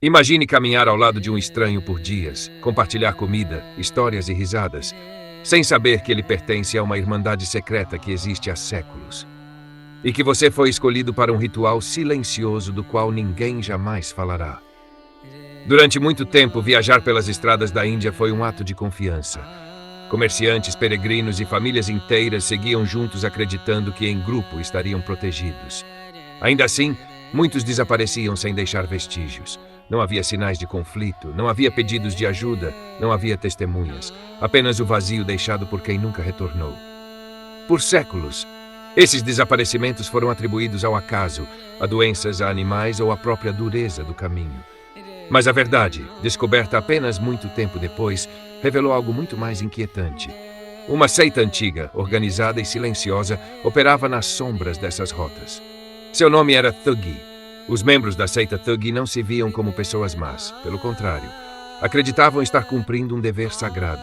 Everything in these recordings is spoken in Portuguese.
Imagine caminhar ao lado de um estranho por dias, compartilhar comida, histórias e risadas, sem saber que ele pertence a uma irmandade secreta que existe há séculos. E que você foi escolhido para um ritual silencioso do qual ninguém jamais falará. Durante muito tempo, viajar pelas estradas da Índia foi um ato de confiança. Comerciantes, peregrinos e famílias inteiras seguiam juntos acreditando que em grupo estariam protegidos. Ainda assim, muitos desapareciam sem deixar vestígios. Não havia sinais de conflito, não havia pedidos de ajuda, não havia testemunhas, apenas o vazio deixado por quem nunca retornou. Por séculos, esses desaparecimentos foram atribuídos ao acaso, a doenças, a animais ou à própria dureza do caminho. Mas a verdade, descoberta apenas muito tempo depois, revelou algo muito mais inquietante. Uma seita antiga, organizada e silenciosa, operava nas sombras dessas rotas. Seu nome era Thuggee. Os membros da seita Thuggee não se viam como pessoas más, pelo contrário, acreditavam estar cumprindo um dever sagrado.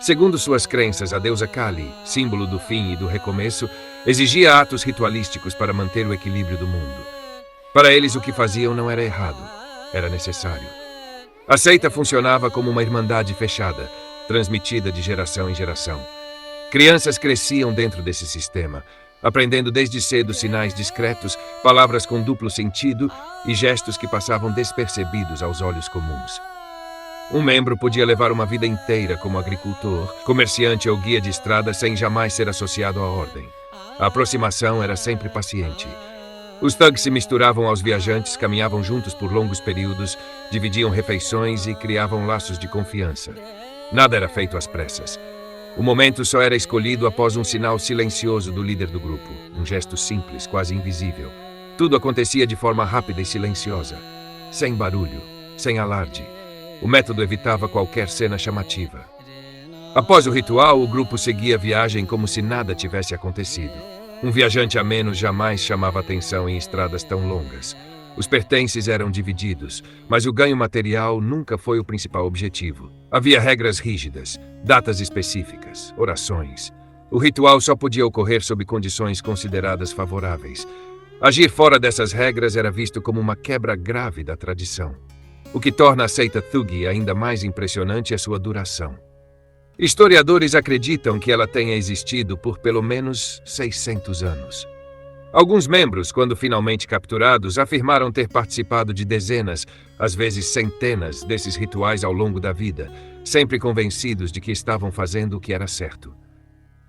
Segundo suas crenças, a deusa Kali, símbolo do fim e do recomeço, exigia atos ritualísticos para manter o equilíbrio do mundo. Para eles, o que faziam não era errado, era necessário. A seita funcionava como uma irmandade fechada, transmitida de geração em geração. Crianças cresciam dentro desse sistema, aprendendo desde cedo sinais discretos, palavras com duplo sentido e gestos que passavam despercebidos aos olhos comuns. Um membro podia levar uma vida inteira como agricultor, comerciante ou guia de estrada sem jamais ser associado à ordem. A aproximação era sempre paciente. Os thugs se misturavam aos viajantes, caminhavam juntos por longos períodos, dividiam refeições e criavam laços de confiança. Nada era feito às pressas. O momento só era escolhido após um sinal silencioso do líder do grupo, um gesto simples, quase invisível. Tudo acontecia de forma rápida e silenciosa, sem barulho, sem alarde. O método evitava qualquer cena chamativa. Após o ritual, o grupo seguia a viagem como se nada tivesse acontecido. Um viajante a menos jamais chamava atenção em estradas tão longas. Os pertences eram divididos, mas o ganho material nunca foi o principal objetivo. Havia regras rígidas, datas específicas, orações. O ritual só podia ocorrer sob condições consideradas favoráveis. Agir fora dessas regras era visto como uma quebra grave da tradição. O que torna a seita Thuggee ainda mais impressionante é sua duração. Historiadores acreditam que ela tenha existido por pelo menos 600 anos. Alguns membros, quando finalmente capturados, afirmaram ter participado de dezenas, às vezes centenas, desses rituais ao longo da vida, sempre convencidos de que estavam fazendo o que era certo.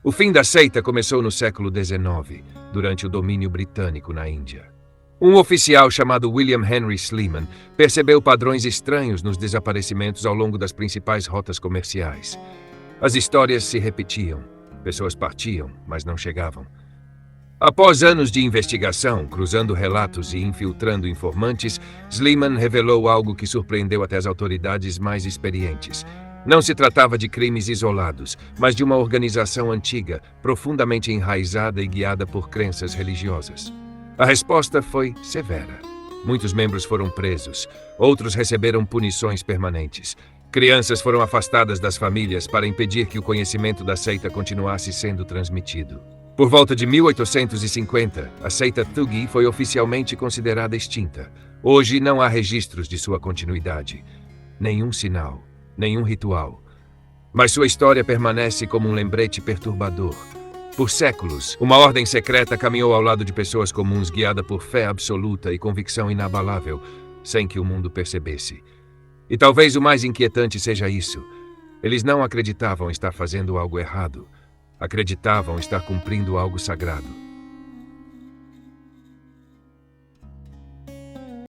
O fim da seita começou no século XIX, durante o domínio britânico na Índia. Um oficial chamado William Henry Sleeman percebeu padrões estranhos nos desaparecimentos ao longo das principais rotas comerciais. As histórias se repetiam, pessoas partiam, mas não chegavam. Após anos de investigação, cruzando relatos e infiltrando informantes, Sleeman revelou algo que surpreendeu até as autoridades mais experientes. Não se tratava de crimes isolados, mas de uma organização antiga, profundamente enraizada e guiada por crenças religiosas. A resposta foi severa. Muitos membros foram presos, outros receberam punições permanentes. Crianças foram afastadas das famílias para impedir que o conhecimento da seita continuasse sendo transmitido. Por volta de 1850, a seita Thuggee foi oficialmente considerada extinta. Hoje não há registros de sua continuidade. Nenhum sinal, nenhum ritual. Mas sua história permanece como um lembrete perturbador. Por séculos, uma ordem secreta caminhou ao lado de pessoas comuns guiada por fé absoluta e convicção inabalável, sem que o mundo percebesse. E talvez o mais inquietante seja isso. Eles não acreditavam estar fazendo algo errado. Acreditavam estar cumprindo algo sagrado.